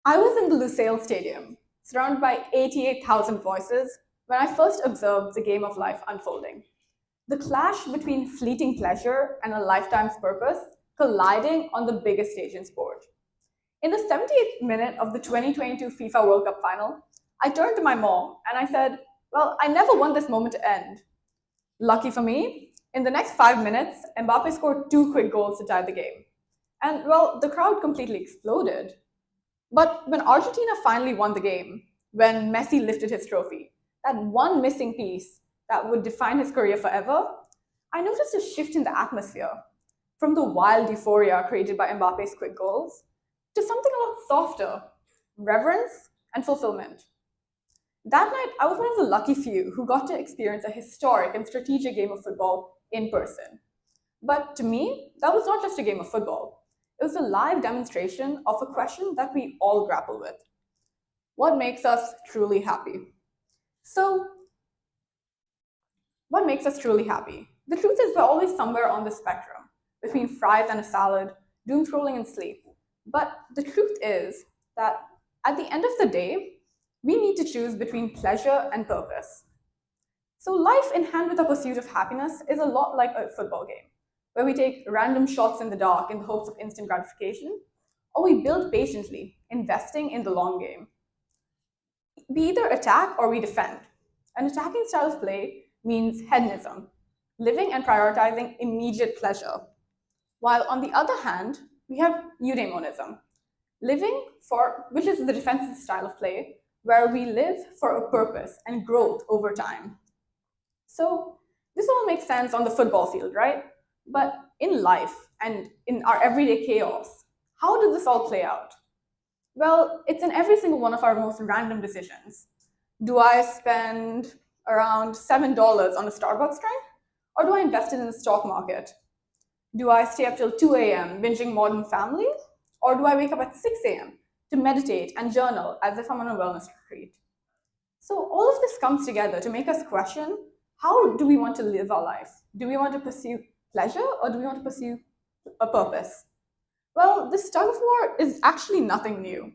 I was in the Lusail Stadium, surrounded by 88,000 voices, when I first observed the game of life unfolding. The clash between fleeting pleasure and a lifetime's purpose colliding on the biggest stage in sport. In the 78th minute of the 2022 FIFA World Cup final, I turned to my mom and I said, "Well, I never want this moment to end." Lucky for me, in the next 5 minutes, Mbappe scored two quick goals to tie the game. And, well, the crowd completely exploded. But when Argentina finally won the game, when Messi lifted his trophy, that one missing piece that would define his career forever, I noticed a shift in the atmosphere from the wild euphoria created by Mbappe's quick goals to something a lot softer, reverence and fulfillment. That night, I was one of the lucky few who got to experience a historic and strategic game of football in person. But to me, that was not just a game of football. It was a live demonstration of a question that we all grapple with. What makes us truly happy? So, what makes us truly happy? The truth is, we're always somewhere on the spectrum between fries and a salad, doom scrolling and sleep. But the truth is that at the end of the day, we need to choose between pleasure and purpose. So, life in hand with a pursuit of happiness is a lot like a football game, where we take random shots in the dark in the hopes of instant gratification, or we build patiently, investing in the long game. We either attack or we defend. An attacking style of play means hedonism, living and prioritizing immediate pleasure. While on the other hand, we have eudaimonism, living for, which is the defensive style of play, where we live for a purpose and growth over time. So this all makes sense on the football field, right? But in life and in our everyday chaos, how does this all play out? Well, it's in every single one of our most random decisions. Do I spend around $7 on a Starbucks drink? Or do I invest it in the stock market? Do I stay up till 2 a.m. binging Modern Family? Or do I wake up at 6 a.m. to meditate and journal as if I'm on a wellness retreat? So all of this comes together to make us question, how do we want to live our life? Do we want to pursue pleasure or do we want to pursue a purpose? Well, this tug of war is actually nothing new.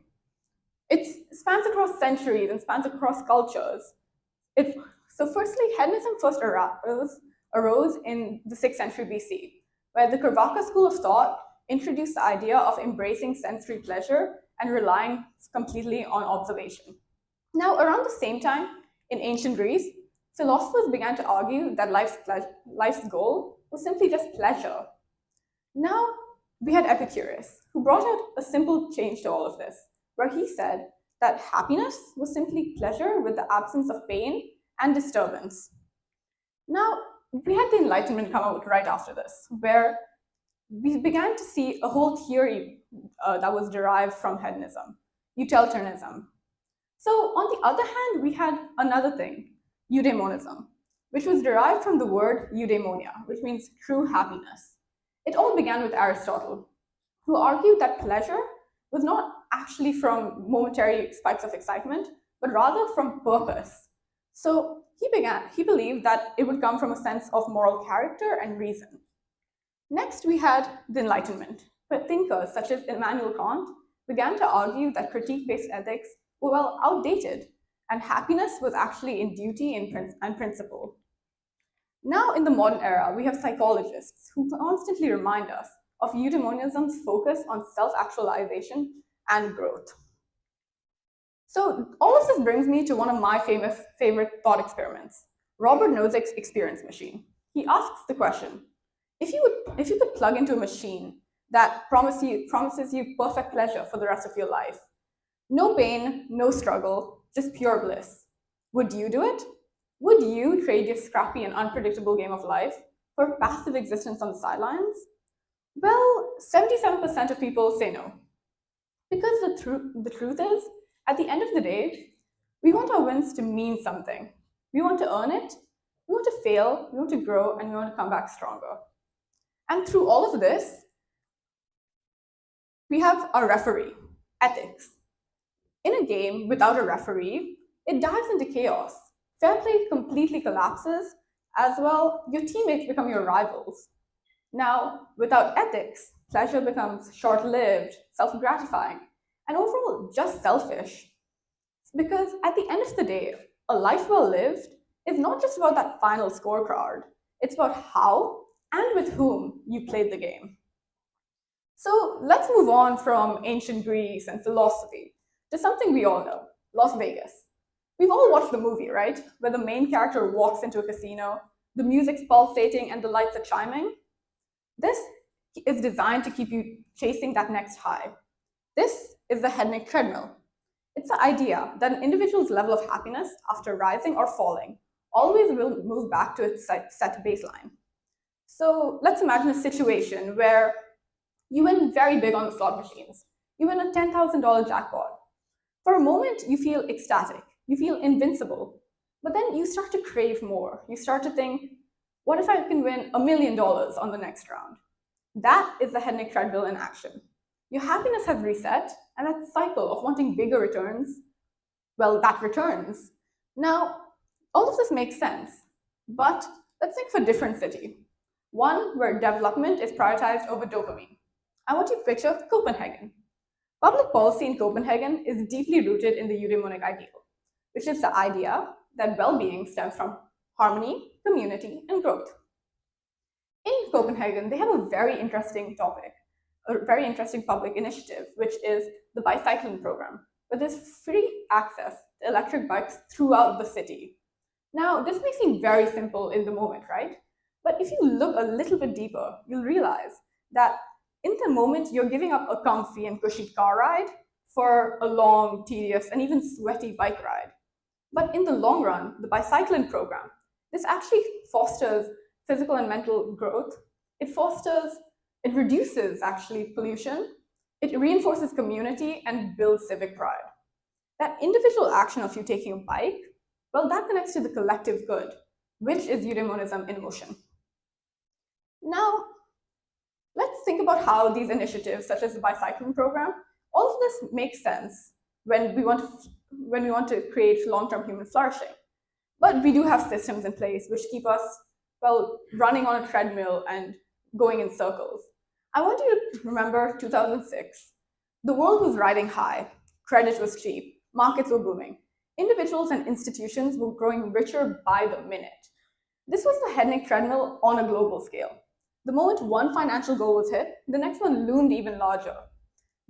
It spans across centuries and spans across cultures. So firstly, hedonism first arose in the 6th century BC, where the Carvaka school of thought introduced the idea of embracing sensory pleasure and relying completely on observation. Now, around the same time, in ancient Greece, philosophers began to argue that life's goal was simply just pleasure. Now, we had Epicurus, who brought out a simple change to all of this, where he said that happiness was simply pleasure with the absence of pain and disturbance. Now, we had the Enlightenment come out right after this, where we began to see a whole theory that was derived from hedonism, utilitarianism. So, on the other hand, we had another thing, eudaimonism, which was derived from the word eudaimonia, which means true happiness. It all began with Aristotle, who argued that pleasure was not actually from momentary spikes of excitement, but rather from purpose. So he believed that it would come from a sense of moral character and reason. Next, we had the Enlightenment, where thinkers such as Immanuel Kant began to argue that critique-based ethics were well outdated, and happiness was actually in duty and principle. Now, in the modern era, we have psychologists who constantly remind us of eudaimonism's focus on self-actualization and growth. So all of this brings me to one of my favorite thought experiments, Robert Nozick's experience machine. He asks the question, if you could plug into a machine that promises you perfect pleasure for the rest of your life, no pain, no struggle, just pure bliss, would you do it? Would you trade your scrappy and unpredictable game of life for passive existence on the sidelines? Well, 77% of people say no. Because the truth is, at the end of the day, we want our wins to mean something. We want to earn it, we want to fail, we want to grow, and we want to come back stronger. And through all of this, we have our referee, ethics. In a game without a referee, it dives into chaos. Fair play completely collapses. As well, your teammates become your rivals. Now, without ethics, pleasure becomes short-lived, self-gratifying, and overall just selfish. Because at the end of the day, a life well lived is not just about that final scorecard, it's about how and with whom you played the game. So let's move on from ancient Greece and philosophy to something we all know, Las Vegas. We've all watched the movie, right? Where the main character walks into a casino, the music's pulsating, and the lights are chiming. This is designed to keep you chasing that next high. This is the hedonic treadmill. It's the idea that an individual's level of happiness after rising or falling always will move back to its set baseline. So let's imagine a situation where you win very big on the slot machines. You win a $10,000 jackpot. For a moment, you feel ecstatic. You feel invincible. But then you start to crave more. You start to think, what if I can win $1 million on the next round? That is the hedonic treadmill in action. Your happiness has reset, and that cycle of wanting bigger returns, well, that returns. Now, all of this makes sense, but let's think of a different city. One where development is prioritized over dopamine. I want you to picture Copenhagen. Public policy in Copenhagen is deeply rooted in the eudaimonic ideal, which is the idea that well-being stems from harmony, community, and growth. In Copenhagen, they have a very interesting topic, a very interesting public initiative, which is the bicycling program, where there's free access to electric bikes throughout the city. Now, this may seem very simple in the moment, right? But if you look a little bit deeper, you'll realize that in the moment, you're giving up a comfy and cushy car ride for a long, tedious, and even sweaty bike ride. But in the long run, the bicycling program, this actually fosters physical and mental growth. It reduces actually pollution. It reinforces community and builds civic pride. That individual action of you taking a bike, well, that connects to the collective good, which is eudaimonism in motion. Now, let's think about how these initiatives, such as the bicycling program, all of this makes sense when we want to create long-term human flourishing. But we do have systems in place which keep us, well, running on a treadmill and going in circles. I want you to remember 2006. The world was riding high, credit was cheap, markets were booming. Individuals and institutions were growing richer by the minute. This was the hedonic treadmill on a global scale. The moment one financial goal was hit, the next one loomed even larger.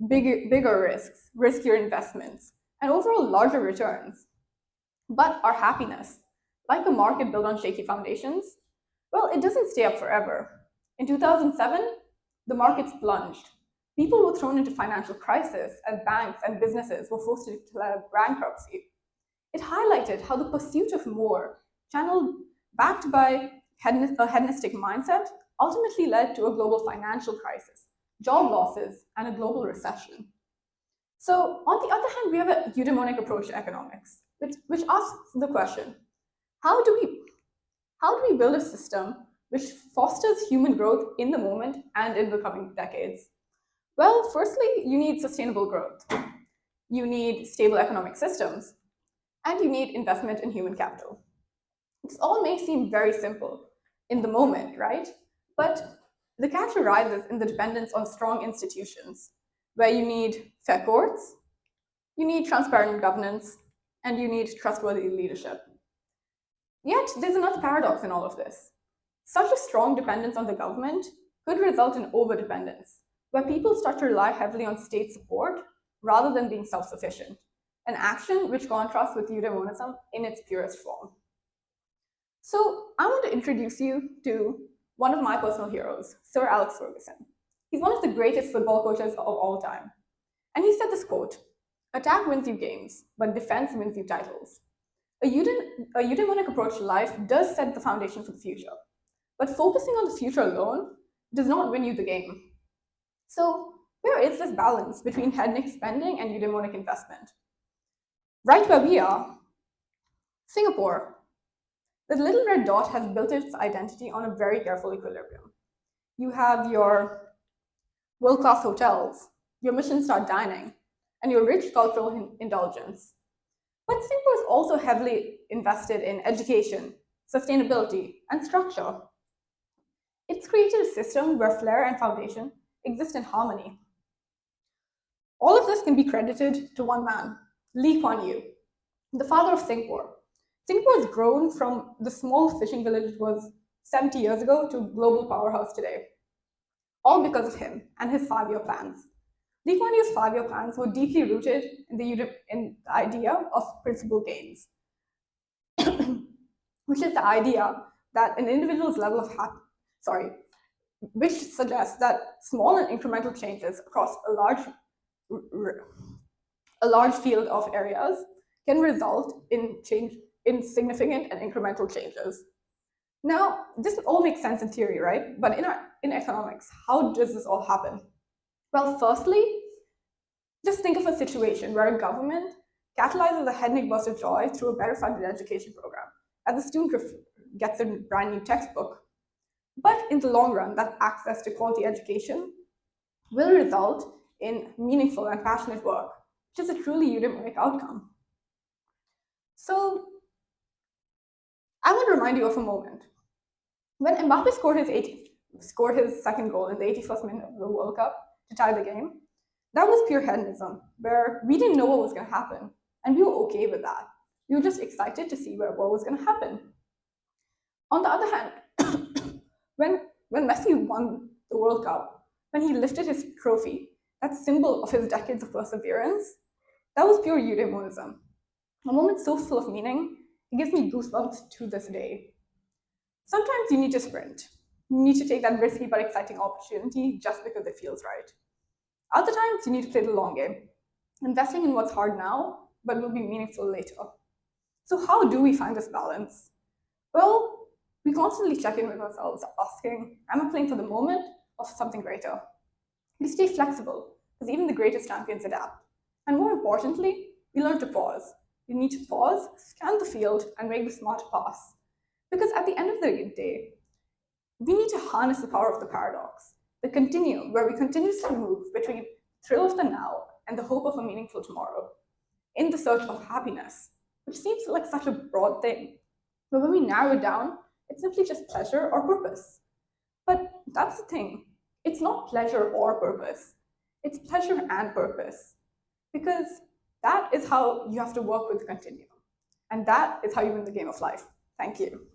Bigger risks, riskier investments, and overall larger returns. But our happiness, like a market built on shaky foundations, well, it doesn't stay up forever. In 2007, the markets plunged. People were thrown into financial crisis as banks and businesses were forced to declare bankruptcy. It highlighted how the pursuit of more, channeled backed by a hedonistic mindset, ultimately led to a global financial crisis, job losses, and a global recession. So, on the other hand, we have a eudaimonic approach to economics, which asks the question, how do we build a system which fosters human growth in the moment and in the coming decades? Well, firstly, you need sustainable growth. You need stable economic systems, and you need investment in human capital. This all may seem very simple in the moment, right? But the catch arises in the dependence on strong institutions, where you need fair courts, you need transparent governance, and you need trustworthy leadership. Yet, there's another paradox in all of this. Such a strong dependence on the government could result in overdependence, where people start to rely heavily on state support rather than being self-sufficient, an action which contrasts with eudaimonism in its purest form. So, I want to introduce you to one of my personal heroes, Sir Alex Ferguson. He's one of the greatest football coaches of all time. And he said this quote, "Attack wins you games, but defense wins you titles." A eudaimonic approach to life does set the foundation for the future, but focusing on the future alone does not win you the game. So, where is this balance between hedonic spending and eudaimonic investment? Right where we are, Singapore. The little red dot has built its identity on a very careful equilibrium. You have your world-class hotels, your Michelin-star dining, and your rich cultural indulgence. But Singapore is also heavily invested in education, sustainability, and structure. It's created a system where flair and foundation exist in harmony. All of this can be credited to one man, Lee Kuan Yew, the father of Singapore. Singapore has grown from the small fishing village it was 70 years ago to a global powerhouse today, all because of him and his 5-year plans. Lee Kuan Yew's 5-year plans were deeply rooted in the idea of principal gains, which is the idea that an individual's level of which suggests that small and incremental changes across a large field of areas can result in significant and incremental changes. Now, this all makes sense in theory, right? But in economics, how does this all happen? Well, firstly, just think of a situation where a government catalyzes a head-neck burst of joy through a better funded education program, as the student gets a brand new textbook. But in the long run, that access to quality education will result in meaningful and passionate work, which is a truly eudaimonic outcome. So, I want to remind you of a moment. When Mbappe scored his second goal in the 81st minute of the World Cup to tie the game, that was pure hedonism, where we didn't know what was going to happen, and we were okay with that. We were just excited to see what was going to happen. On the other hand, when Messi won the World Cup, when he lifted his trophy, that symbol of his decades of perseverance, that was pure eudaimonism. A moment so full of meaning, it gives me goosebumps to this day. Sometimes you need to sprint. You need to take that risky but exciting opportunity just because it feels right. Other times, you need to play the long game, investing in what's hard now, but will be meaningful later. So how do we find this balance? Well, we constantly check in with ourselves, asking, am I playing for the moment or for something greater? We stay flexible, because even the greatest champions adapt. And more importantly, we learn to pause. We need to pause, scan the field, and make the smart pass. Because at the end of the day, we need to harness the power of the paradox, the continuum where we continuously move between thrill of the now and the hope of a meaningful tomorrow, in the search of happiness, which seems like such a broad thing. But when we narrow it down, it's simply just pleasure or purpose. But that's the thing. It's not pleasure or purpose. It's pleasure and purpose. Because that is how you have to work with the continuum. And that is how you win the game of life. Thank you.